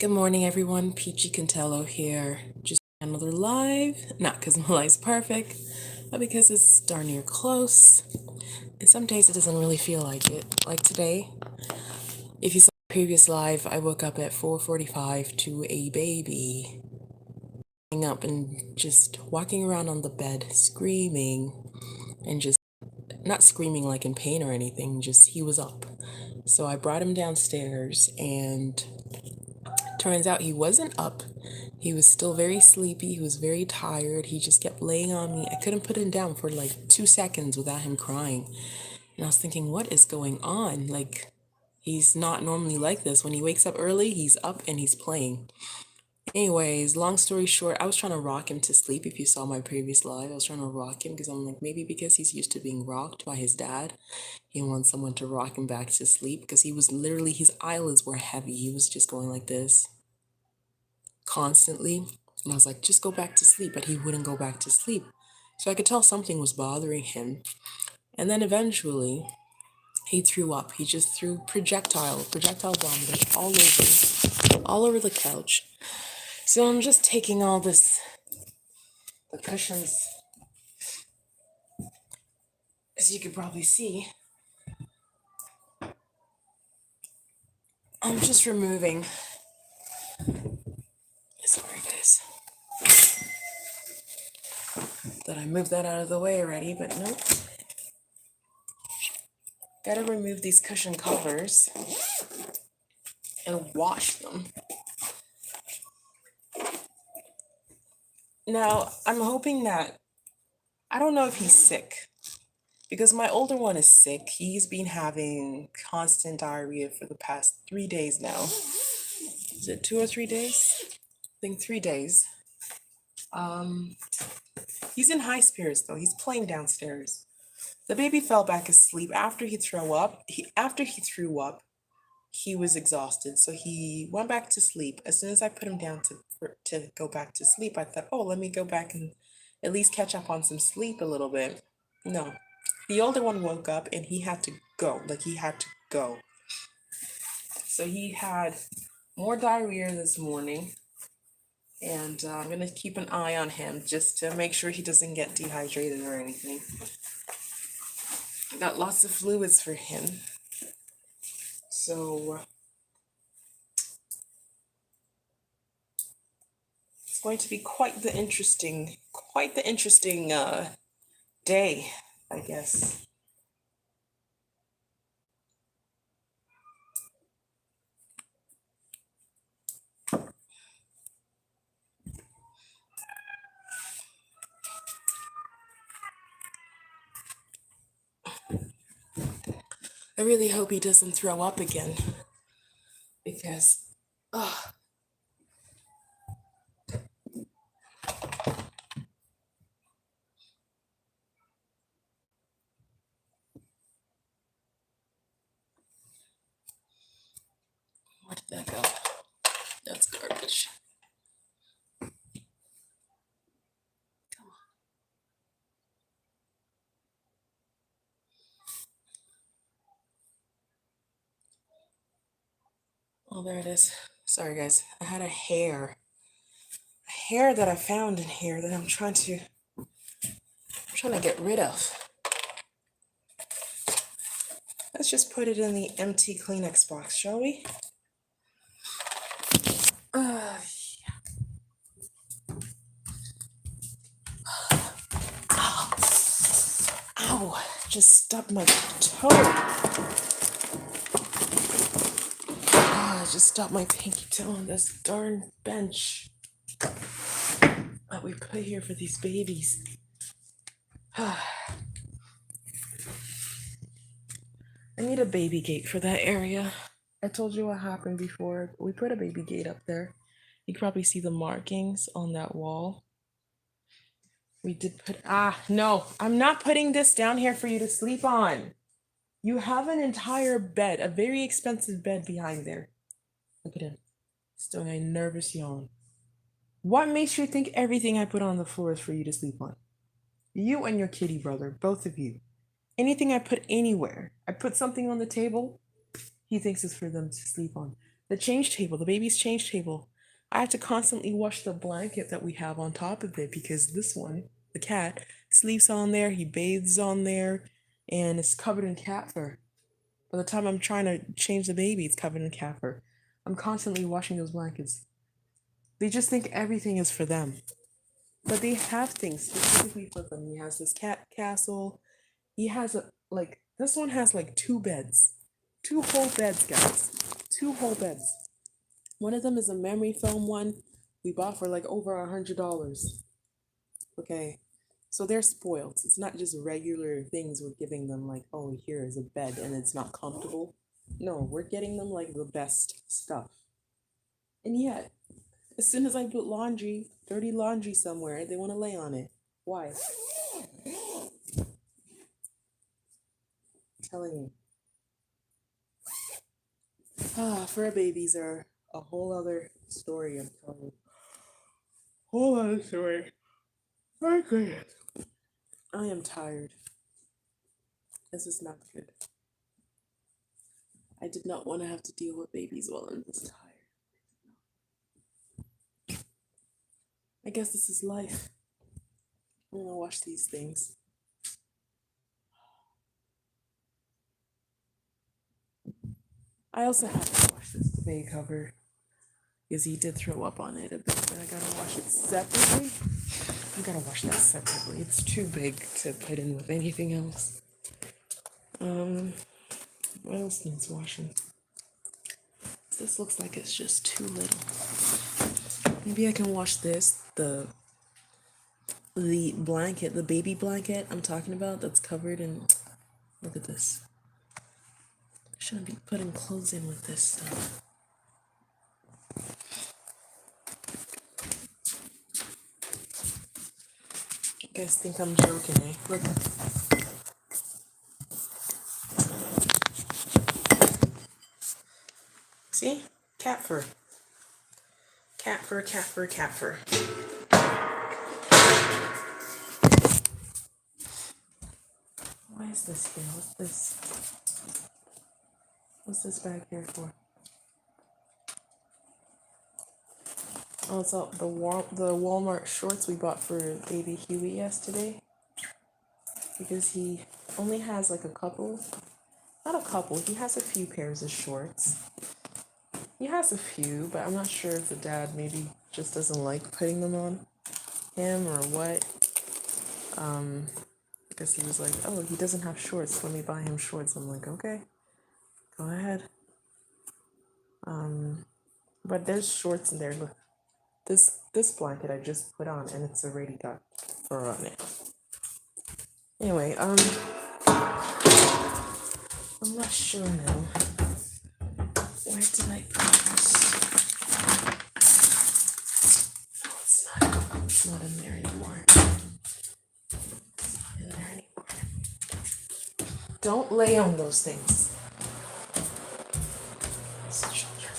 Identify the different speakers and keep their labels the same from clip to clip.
Speaker 1: Good morning, everyone. Peachy Cantello here. Just another live. Not because my life's perfect, but because it's darn near close. And some days it doesn't really feel like it. Like today, if you saw the previous live, I woke up at 4:45 to a baby up and just walking around on the bed, screaming, and just not screaming like in pain or anything. Just he was up. So I brought him downstairs, and turns out he wasn't up. He was still very sleepy. He was very tired. He just kept laying on me. I couldn't put him down for like 2 seconds without him crying. And I was thinking, what is going on? Like, he's not normally like this. When he wakes up early, he's up and he's playing. Anyways, long story short, I was trying to rock him to sleep. If you saw my previous live, I was trying to rock him because I'm like, maybe because he's used to being rocked by his dad, he wants someone to rock him back to sleep because he was literally, his eyelids were heavy. He was just going like this constantly. And I was like, just go back to sleep. But he wouldn't go back to sleep. So I could tell something was bothering him. And then eventually he threw up. He just threw projectile vomiting all over the couch. So I'm just taking all this, the cushions, as you could probably see. I'm just removing. Sorry, guys. That I moved that out of the way already, but no. Gotta remove these cushion covers and wash them. Now, I'm hoping that, I don't know if he's sick, because my older one is sick. He's been having constant diarrhea for the past 3 days now. Is it 2 or 3 days? I think 3 days. He's in high spirits though. He's playing downstairs. The baby fell back asleep after he threw up. He was exhausted, so he went back to sleep. As soon as I put him down to go back to sleep, I thought, oh, let me go back and at least catch up on some sleep a little bit. No, the older one woke up and he had to go. Like, he had to go. So he had more diarrhea this morning, and I'm gonna keep an eye on him just to make sure he doesn't get dehydrated or anything. I got lots of fluids for him. So it's going to be quite the interesting day, I guess. I really hope he doesn't throw up again, because, oh, where did that go? That's garbage. Come on. Oh, there it is. Sorry, guys. I had a hair that I found in here that I'm trying to get rid of. Let's just put it in the empty Kleenex box, shall we? Uh, Ow! Just stubbed my toe. I just stubbed my pinky toe on this darn bench that we put here for these babies. I need a baby gate for that area. I told you what happened before. We put a baby gate up there. You can probably see the markings on that wall. We did put, no, I'm not putting this down here for you to sleep on. You have an entire bed, a very expensive bed behind there. Look at him. He's doing a nervous yawn. What makes you think everything I put on the floor is for you to sleep on? You and your kitty brother, both of you. Anything I put anywhere, I put something on the table, he thinks it's for them to sleep on. The change table, the baby's change table. I have to constantly wash the blanket that we have on top of it because this one, the cat, sleeps on there, he bathes on there, and it's covered in cat fur. By the time I'm trying to change the baby, it's covered in cat fur. I'm constantly washing those blankets. They just think everything is for them. But they have things specifically for them. He has this cat castle. He has this one has like 2 beds. 2 whole beds, guys. 2 whole beds. One of them is a memory foam one we bought for like over $100. Okay. So they're spoiled. It's not just regular things we're giving them, like, oh, here is a bed and it's not comfortable. No, we're getting them like the best stuff. And yet, as soon as I put laundry, dirty laundry somewhere, they want to lay on it. Why? I'm telling you. Fur babies are a whole other story, I'm telling you. Whole other story. My goodness. I am tired. This is not good. I did not want to have to deal with babies while I'm this tired. I guess this is life. I'm gonna wash these things. I also have to wash this bay cover because he did throw up on it a bit, but I gotta wash it separately. I gotta wash that separately. It's too big to put in with anything else. What else needs washing? This looks like it's just too little. Maybe I can wash this, the blanket, the baby blanket I'm talking about that's covered in, look at this. I shouldn't be putting clothes in with this stuff. You guys think I'm joking, eh? Look. See? Cat fur. Cat fur, cat fur, cat fur. Why is this here? What's this? What's this bag here for? Oh, it's all the Walmart shorts we bought for baby Huey yesterday. Because he only has like a couple. Not a couple, he has a few pairs of shorts. He has a few, but I'm not sure if the dad maybe just doesn't like putting them on him or what. Because he was like, oh, he doesn't have shorts, let me buy him shorts. I'm like, okay, go ahead. But there's shorts in there. Look, this blanket I just put on and it's already got fur on it. Anyway, I'm not sure now. Where did I put this? No, it's not in there anymore. It's not in there anymore. Don't lay on those things. Children.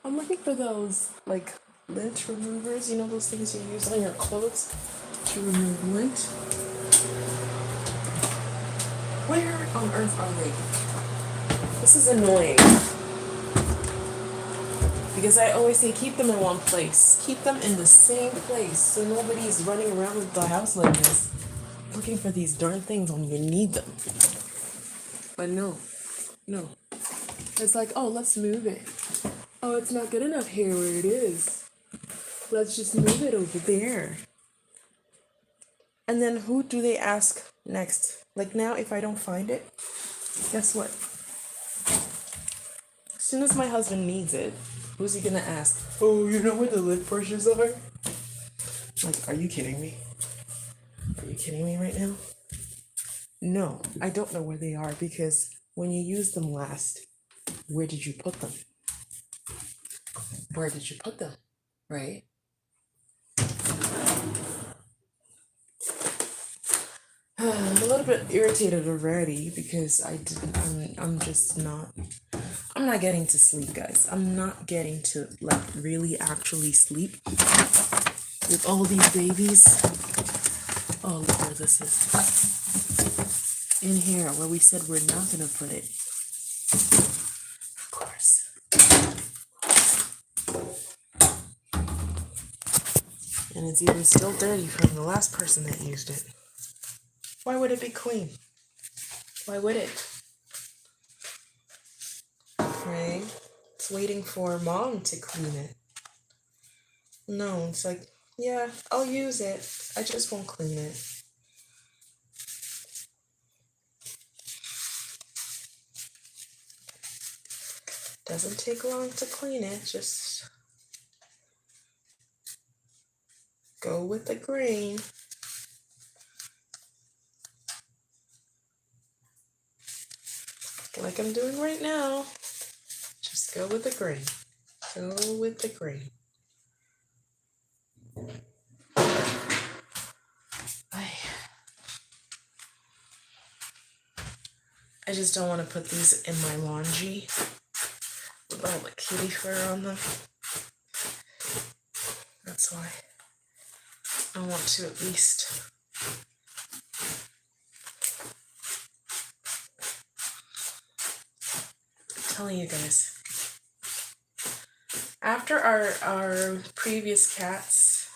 Speaker 1: I'm looking for those, like, lint removers. You know those things you use on your clothes to remove lint? Where on earth are they? This is annoying. Because I always say keep them in one place. Keep them in the same place so nobody's running around with the house like this looking for these darn things when you need them. But no. It's like, oh, let's move it. Oh, it's not good enough here where it is. Let's just move it over there. And then who do they ask next? Like now, if I don't find it, guess what? As soon as my husband needs it, who's he gonna ask? Oh, you know where the lint brushes are? Like, are you kidding me? Are you kidding me right now? No, I don't know where they are because when you used them last, where did you put them? Where did you put them? Right? I'm a little bit irritated already because I'm not getting to sleep, guys. I'm not getting to like really actually sleep with all these babies. Oh, look where this is. in here where we said we're not gonna put it. Of course. And it's even still dirty from the last person that used it. Why would it be clean? Why would it? Right? It's waiting for mom to clean it. No, it's like, yeah, I'll use it. I just won't clean it. Doesn't take long to clean it, just go with the grain. Like I'm doing right now. Just go with the grain. Go with the grain. I just don't want to put these in my laundry with all the kitty fur on them. That's why I want to at least telling you guys. After our previous cats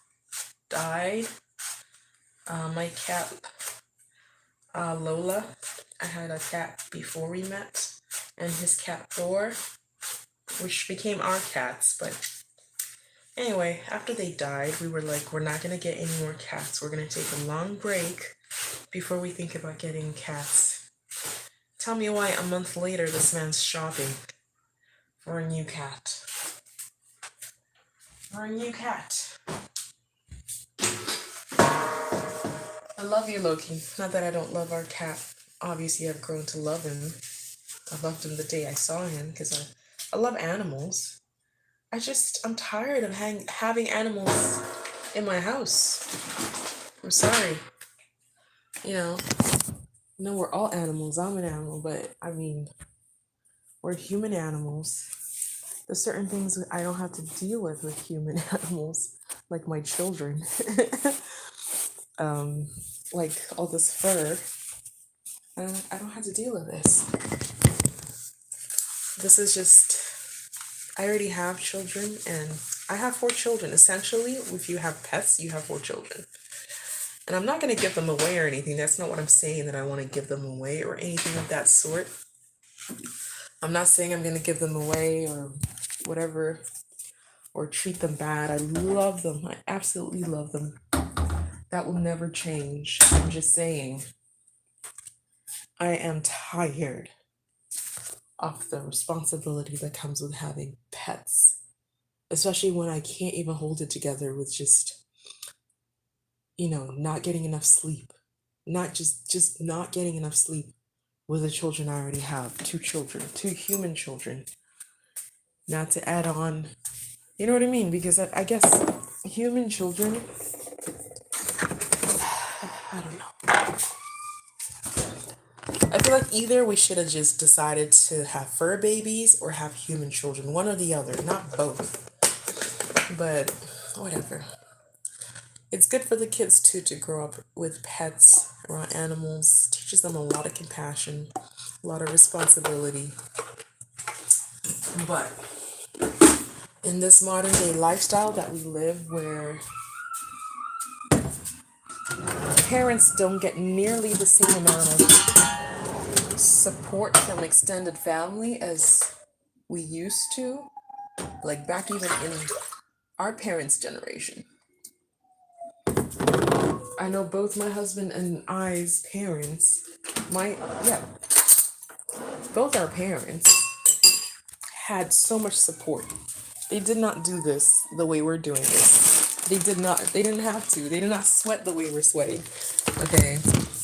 Speaker 1: died, my cat Lola, I had a cat before we met, and his cat Thor, which became our cats. But anyway, after they died, we were like, we're not gonna get any more cats. We're gonna take a long break before we think about getting cats. Tell me why a month later this man's shopping for a new cat. For a new cat. I love you, Loki. Not that I don't love our cat. Obviously, I've grown to love him. I loved him the day I saw him because I love animals. I'm tired of having animals in my house. I'm sorry. No, we're all animals. I'm an animal, but I mean, we're human animals. There's certain things I don't have to deal with human animals, like my children. Like all this fur. I don't have to deal with this. This is just, I already have children, and I have 4 children. Essentially, if you have pets, you have 4 children. And I'm not going to give them away or anything. That's not what I'm saying, that I want to give them away or anything of that sort. I'm not saying I'm going to give them away or whatever, or treat them bad. I love them. I absolutely love them. That will never change. I'm just saying, I am tired of the responsibility that comes with having pets, especially when I can't even hold it together with just, not getting enough sleep. Not just not getting enough sleep with the children I already have. 2 children, 2 human children. Not to add on, you know what I mean? Because I guess human children, I don't know. I feel like either we should have just decided to have fur babies or have human children. One or the other, not both. But whatever. It's good for the kids too to grow up with pets, around animals. Teaches them a lot of compassion, a lot of responsibility. But in this modern day lifestyle that we live, where parents don't get nearly the same amount of support from extended family as we used to, like back even in our parents' generation. I know both my husband and I's parents, both our parents had so much support. They did not do this the way we're doing this. They didn't have to. They did not sweat the way we're sweating. Okay.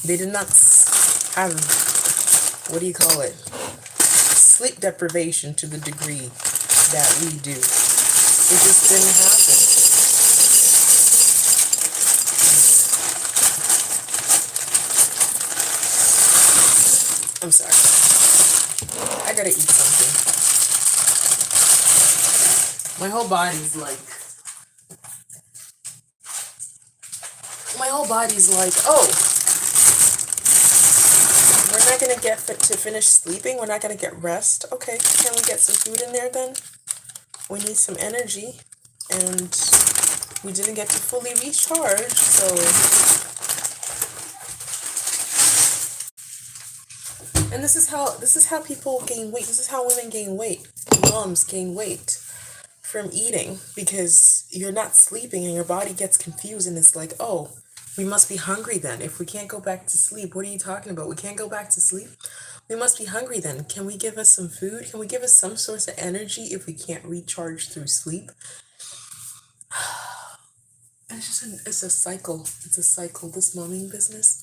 Speaker 1: They did not have, what do you call it? Sleep deprivation to the degree that we do. It just didn't happen. I'm sorry. I gotta eat something. My whole body's like, oh, not going to get fit to finish sleeping. We're not going to get rest. Okay, can we get some food in there then? We need some energy. And we didn't get to fully recharge, so... And this is how people gain weight. This is how women gain weight. Moms gain weight from eating, because you're not sleeping and your body gets confused and it's like, oh, we must be hungry then. If we can't go back to sleep, what are you talking about? We can't go back to sleep? We must be hungry then. Can we give us some food? Can we give us some source of energy if we can't recharge through sleep? It's a cycle. It's a cycle. This momming business,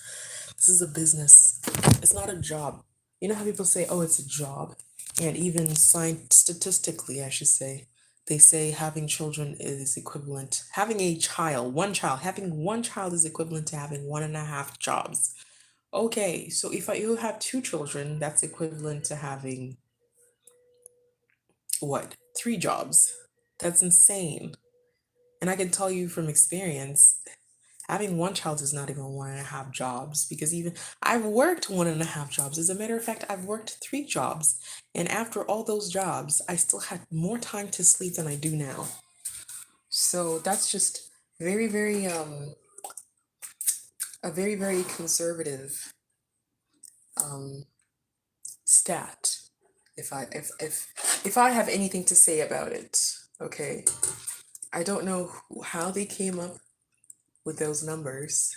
Speaker 1: this is a business. It's not a job. You know how people say, oh, it's a job? And even statistically, I should say, they say having children is equivalent, having having one child is equivalent to having 1.5 jobs. Okay, so if you have 2 children, that's equivalent to having, what, 3 jobs? That's insane. And I can tell you from experience, having 1 child is not even 1.5 jobs, because even I've worked 1.5 jobs. As a matter of fact, I've worked 3 jobs. And after all those jobs, I still had more time to sleep than I do now. So that's just very, very, a very, very conservative stat. If I have anything to say about it, okay. I don't know how they came up with those numbers,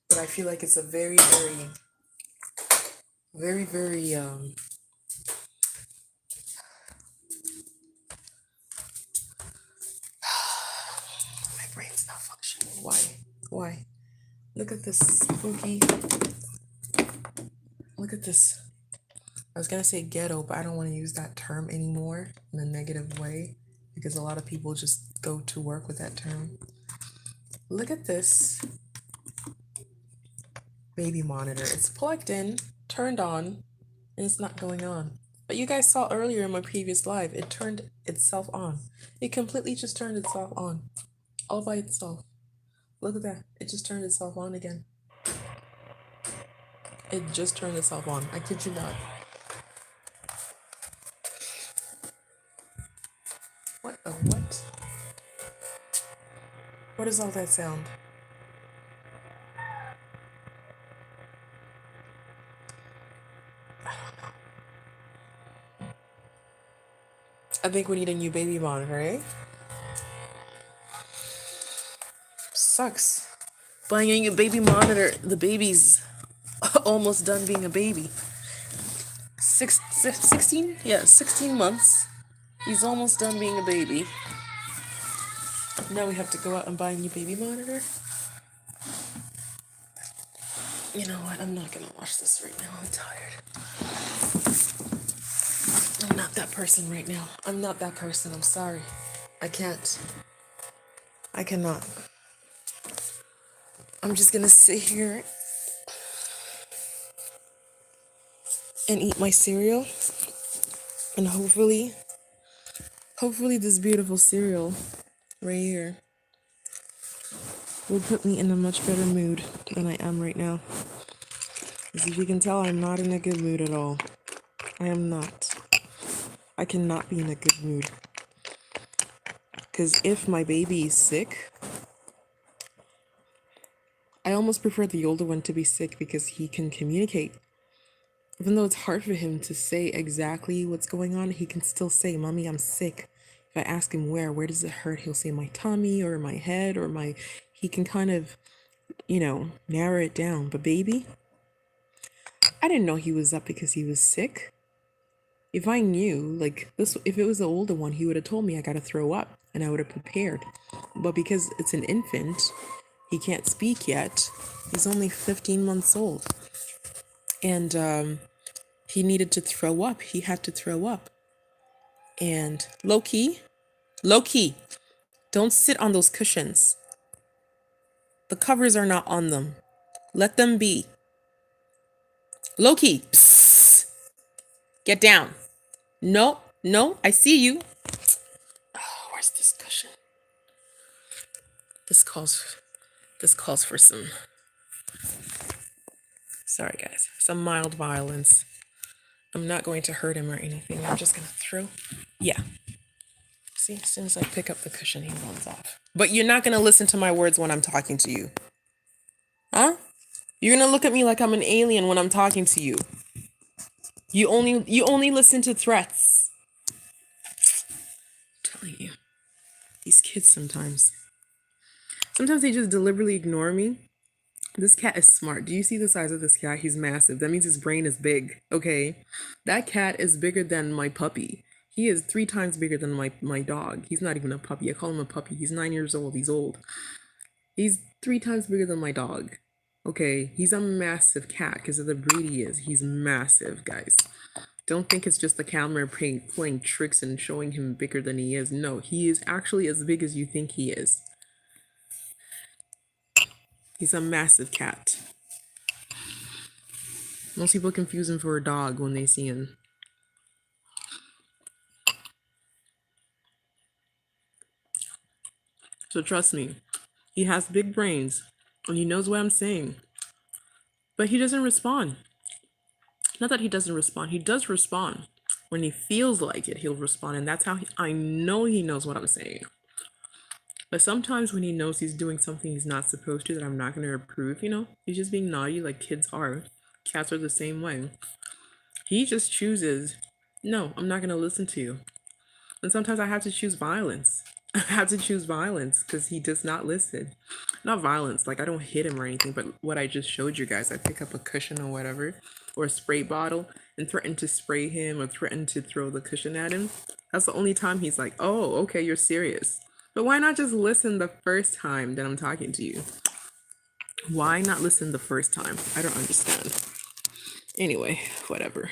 Speaker 1: but I feel like it's a very, very, very, very, my brain's not functioning. Why? Look at this spooky. Look at this. I was gonna say ghetto, but I don't want to use that term anymore in a negative way, because a lot of people just go to work with that term. Look at this baby monitor. It's plugged in, turned on, and it's not going on. But you guys saw earlier in my previous live, it turned itself on. It completely just turned itself on, all by itself. Look at that. It just turned itself on again. It just turned itself on. I kid you not. What the what? What is all that sound? I think we need a new baby monitor, eh? Sucks. Buying a new baby monitor, the baby's almost done being a baby. 16? Yeah, 16 months. He's almost done being a baby. Now we have to go out and buy a new baby monitor. You know what? I'm not gonna watch this right now. I'm tired. I'm not that person right now. I'm not that person. I'm sorry. I can't. I cannot. I'm just gonna sit here and eat my cereal. And hopefully this beautiful cereal right here will put me in a much better mood than I am right now. As you can tell, I'm not in a good mood at all. I am not. I cannot be in a good mood. Because if my baby is sick, I almost prefer the older one to be sick, because he can communicate. Even though it's hard for him to say exactly what's going on, he can still say, Mommy, I'm sick. If I ask him where does it hurt, he'll say my tummy or my head or he can kind of, narrow it down. But baby, I didn't know he was up because he was sick. If I knew, like this, if it was the older one, he would have told me I gotta throw up and I would have prepared. But because it's an infant, he can't speak yet. He's only 15 months old. And he needed to throw up. He had to throw up. And low key, don't sit on those cushions. The covers are not on them. Let them be. Low key, psst. Get down. No, I see you. Oh, where's this cushion? This calls for some. Sorry, guys. some mild violence. I'm not going to hurt him or anything. I'm just going to throw. Yeah. See, as soon as I pick up the cushion, he runs off. But you're not going to listen to my words when I'm talking to you. Huh? You're going to look at me like I'm an alien when I'm talking to you. You only listen to threats. I'm telling you. These kids sometimes they just deliberately ignore me. This cat is smart. Do you see the size of this cat? He's massive. That means his brain is big. Okay. That cat is bigger than my puppy. He is 3 times bigger than my dog. He's not even a puppy. I call him a puppy. He's 9 years old. He's old. He's 3 times bigger than my dog. Okay. He's a massive cat because of the breed he is. He's massive, guys. Don't think it's just the camera playing tricks and showing him bigger than he is. No, he is actually as big as you think he is. He's a massive cat. Most people confuse him for a dog when they see him. So trust me, he has big brains and he knows what I'm saying. But he doesn't respond. Not that he doesn't respond, he does respond. When he feels like it, he'll respond, and that's how I know he knows what I'm saying. But sometimes when he knows he's doing something he's not supposed to, that I'm not going to approve, he's just being naughty like kids are. Cats are the same way. He just chooses, no, I'm not going to listen to you. And sometimes I have to choose violence. I have to choose violence because he does not listen. Not violence, like I don't hit him or anything, but what I just showed you guys, I pick up a cushion or whatever, or a spray bottle, and threaten to spray him or threaten to throw the cushion at him. That's the only time he's like, oh, okay, you're serious. But why not just listen the first time that I'm talking to you? Why not listen the first time? I don't understand. Anyway, whatever.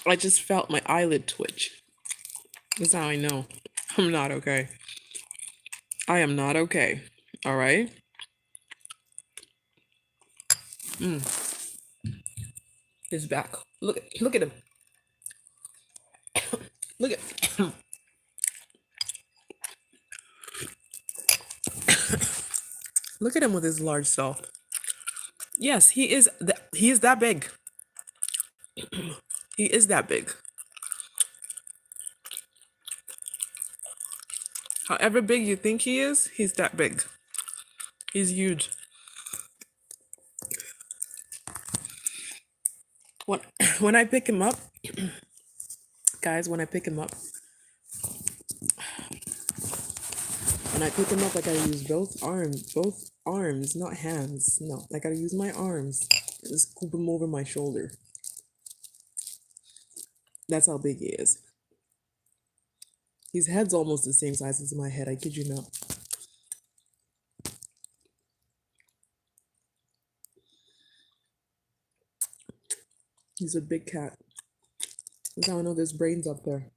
Speaker 1: I just felt my eyelid twitch. That's how I know I'm not okay. I am not okay. All right? His back. Look at him. Look at look at him with his large self. Yes, he is that big. He is that big. However big you think he is, he's that big. He's huge. When I pick him up, guys, when I pick him up, I gotta use both arms, not hands. No, I gotta use my arms. Just scoop him over my shoulder. That's how big he is. His head's almost the same size as my head, I kid you not. He's a big cat. That's how I know there's brains up there.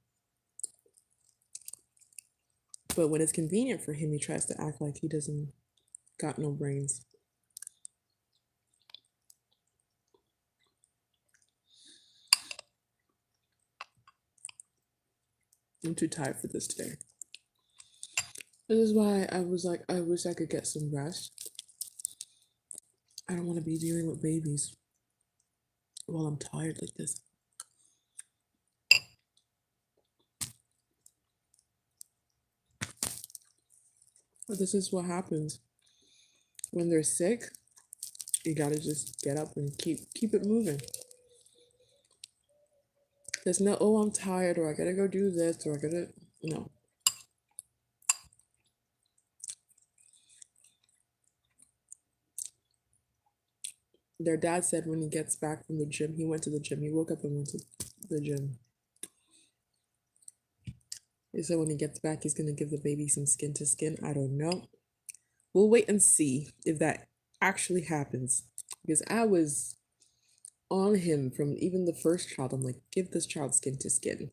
Speaker 1: But when it's convenient for him, he tries to act like he doesn't got no brains. I'm too tired for this today. This is why I was like, I wish I could get some rest. I don't want to be dealing with babies while I'm tired like this. But this is what happens when they're sick. You gotta just get up and keep it moving. There's no, oh, I'm tired, or I gotta go do this, or I gotta, no. Their dad said when he gets back from the gym, he went to the gym. He woke up and went to the gym. He said when he gets back, he's gonna give the baby some skin to skin. I don't know. We'll wait and see if that actually happens. Because I was on him from even the first child. I'm like, give this child skin to skin,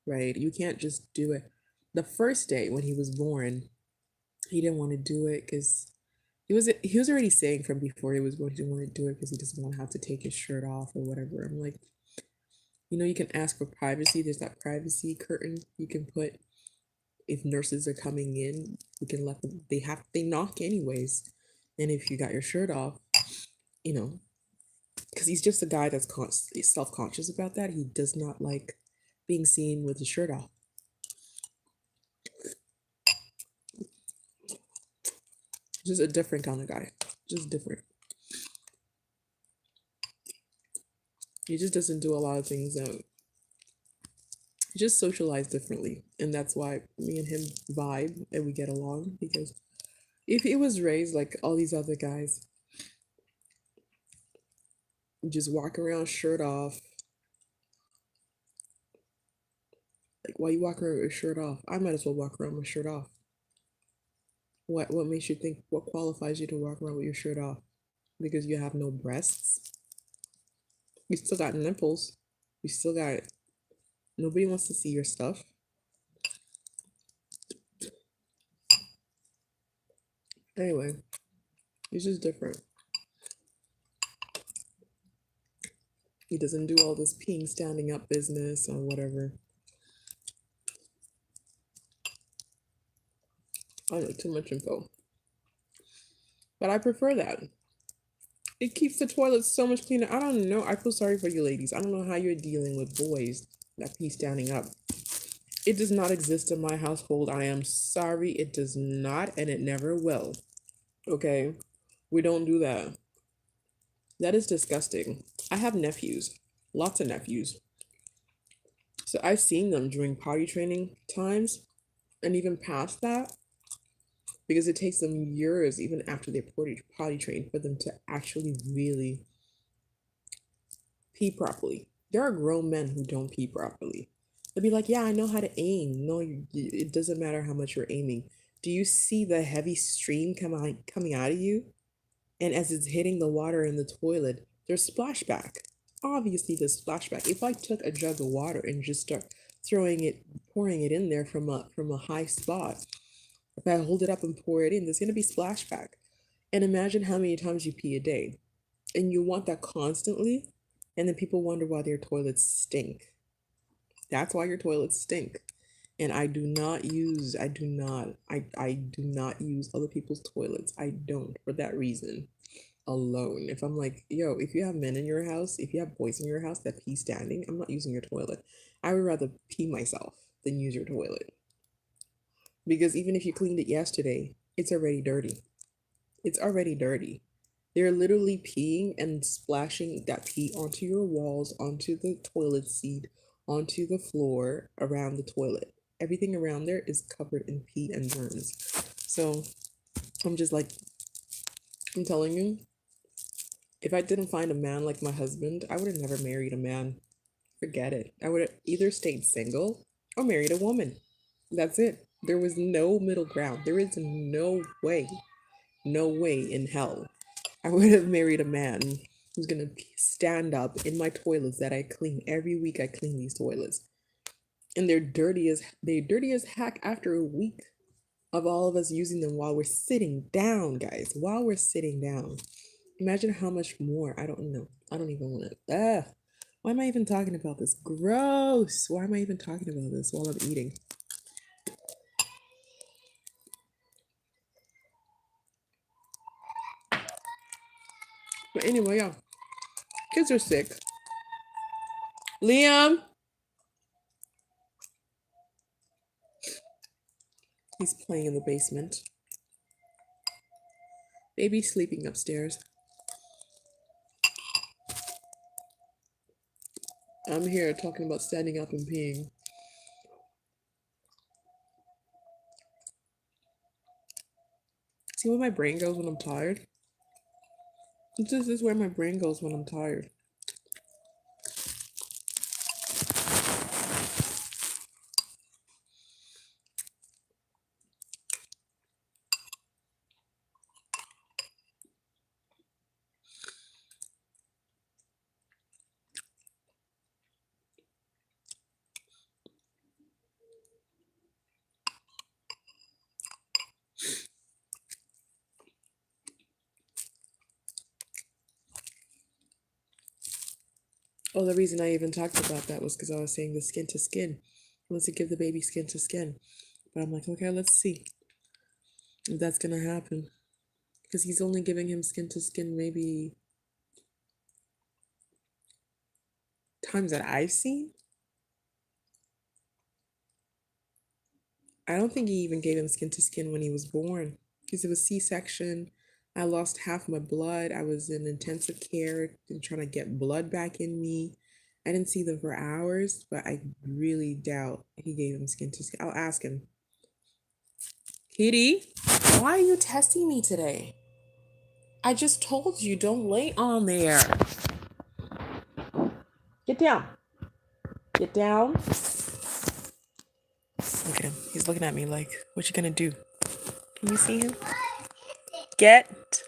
Speaker 1: right? You can't just do it. The first day when he was born, he didn't want to do it because he was already saying from before he was born he didn't want to do it because he doesn't want to have to take his shirt off or whatever. I'm like, you can ask for privacy. There's that privacy curtain you can put
Speaker 2: if nurses are coming in, we can let them. They knock anyways, and if you got your shirt off, you know, because he's just a guy that's self conscious about that. He does not like being seen with his shirt off. Just a different kind of guy. Just different. He just doesn't do a lot of things. He just socialize differently, and that's why me and him vibe and we get along. Because if he was raised like all these other guys, just walk around shirt off. Like, why you walk around with your shirt off? I might as well walk around with my shirt off. What makes you think? What qualifies you to walk around with your shirt off? Because you have no breasts. You still got nipples. You still got. Nobody wants to see your stuff. Anyway, he's just different. He doesn't do all this peeing standing up business or whatever. I know too much info. But I prefer that. It keeps the toilet so much cleaner. I don't know. I feel sorry for you ladies. I don't know how you're dealing with boys that pee standing up. It does not exist in my household. I am sorry. It does not, and it never will. Okay? We don't do that. That is disgusting. I have nephews, lots of nephews. So I've seen them during potty training times and even past that because it takes them years, even after they potty train, for them to actually really pee properly. There are grown men who don't pee properly. They'll be like, yeah, I know how to aim. No, it doesn't matter how much you're aiming. Do you see the heavy stream coming out of you? And as it's hitting the water in the toilet, there's splashback. Obviously, there's splashback. If I took a jug of water and just start pouring it in there from a high spot, if I hold it up and pour it in, there's gonna be splashback. And imagine how many times you pee a day, and you want that constantly, and then people wonder why their toilets stink. That's why your toilets stink. And I do not use other people's toilets. I don't for that reason alone. If I'm like, yo, if you have men in your house, if you have boys in your house that pee standing, I'm not using your toilet. I would rather pee myself than use your toilet. Because even if you cleaned it yesterday, it's already dirty. It's already dirty. They're literally peeing and splashing that pee onto your walls, onto the toilet seat, onto the floor, around the toilet. Everything around there is covered in pee and germs. So I'm just like, I'm telling you, if I didn't find a man like my husband, I would have never married a man. Forget it. I would have either stayed single or married a woman. That's it. There was no middle ground. There is no way in hell I would have married a man who's gonna stand up in my toilets that I clean every week. I clean these toilets, and they're dirty as heck after a week of all of us using them while we're sitting down, guys. While we're sitting down, imagine how much more. I don't know. I don't even want to. Why am I even talking about this? Gross. Why am I even talking about this while I'm eating? But anyway, yeah, kids are sick. Liam, he's playing in the basement. Baby's sleeping upstairs. I'm here talking about standing up and peeing. See where my brain goes when I'm tired? This is where my brain goes when I'm tired. Oh, the reason I even talked about that was because I was saying the skin to skin. I want to give the baby skin to skin. But I'm like, okay, let's see if that's gonna happen. Because he's only giving him skin to skin maybe times that I've seen. I don't think he even gave him skin to skin when he was born. Because it was C-section. I lost half my blood. I was in intensive care and trying to get blood back in me. I didn't see them for hours, but I really doubt he gave him skin to skin. I'll ask him. Kitty, why are you testing me today? I just told you don't lay on there. Get down. Get down. Look at him. He's looking at me like, what you gonna do? Can you see him? Get.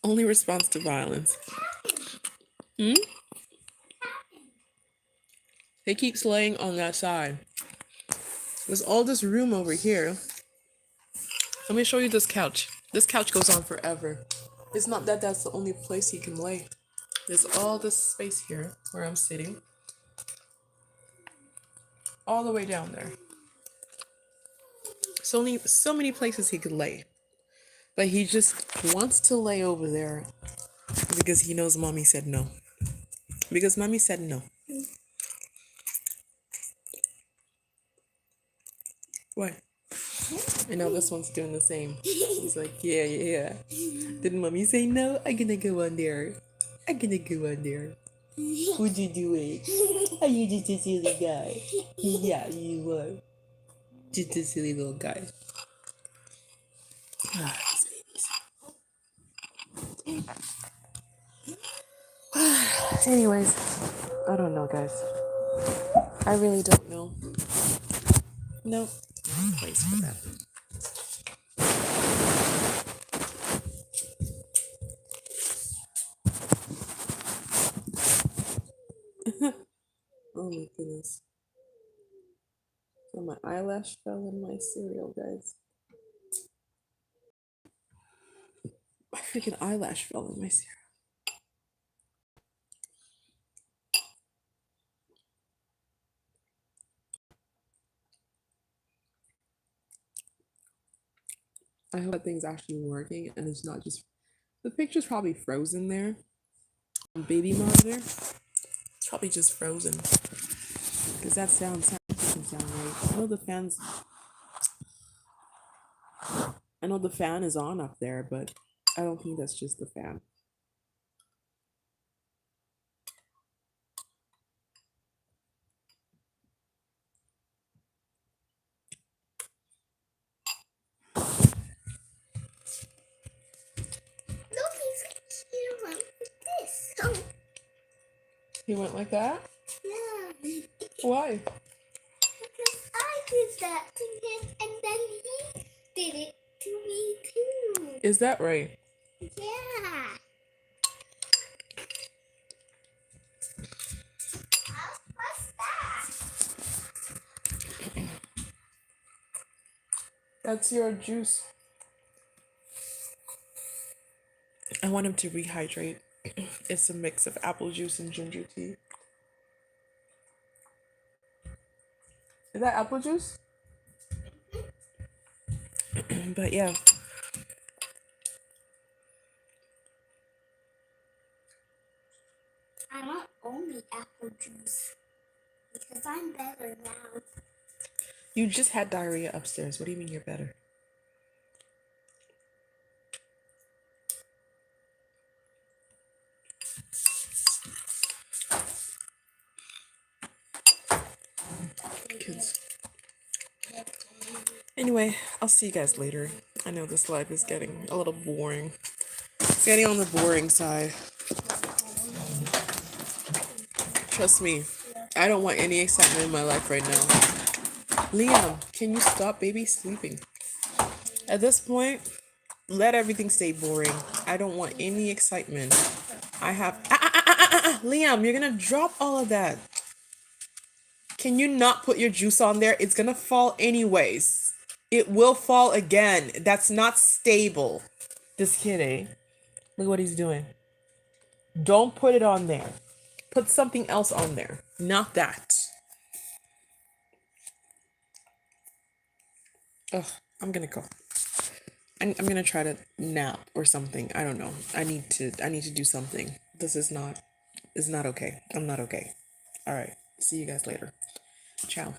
Speaker 2: Only response to violence. Hmm? He keeps laying on that side. There's all this room over here. Let me show you this couch. This couch goes on forever. It's not that that's the only place he can lay. There's all this space here where I'm sitting. All the way down there. So many places he could lay. But he just wants to lay over there because he knows mommy said no. Because mommy said no. What? I know this one's doing the same. He's like, yeah. Didn't mommy say no? I'm gonna go on there. I'm gonna go on there. Would you do it? Are you just a silly guy? Yeah, you are. Just a silly little guy. These babies. Anyways, I don't know, guys. I really don't know. No place for that. Oh my goodness. So my eyelash fell in my cereal, guys. My freaking eyelash fell in my cereal. I hope that thing's actually working and it's not just the picture's probably frozen there. Baby monitor. It's probably just frozen. Because that sound doesn't sound right. I know the fan is on up there, but I don't think that's just the fan. He went like that?
Speaker 3: Yeah.
Speaker 2: Why?
Speaker 3: Because I did that to him and then he did it to me too.
Speaker 2: Is that right?
Speaker 3: Yeah. What's that?
Speaker 2: That's your juice. I want him to rehydrate. It's a mix of apple juice and ginger tea. Is that apple juice? But yeah.
Speaker 3: I want only apple juice because I'm better now.
Speaker 2: You just had diarrhea upstairs. What do you mean you're better? Kids. Anyway, I'll see you guys later. I know this live is getting a little boring. It's getting on the boring side. Trust me, I don't want any excitement in my life right now. Liam, can you stop baby sleeping? At this point, let everything stay boring. I don't want any excitement. I have... Liam, you're gonna drop all of that. Can you not put your juice on there? It's gonna fall anyways. It will fall again. That's not stable. This kid, eh? Look what he's doing. Don't put it on there. Put something else on there, not that. Ugh, I'm gonna go. I'm gonna try to nap or something. I don't know. I need to do something. This is not okay. I'm not okay. All right. See you guys later. Ciao.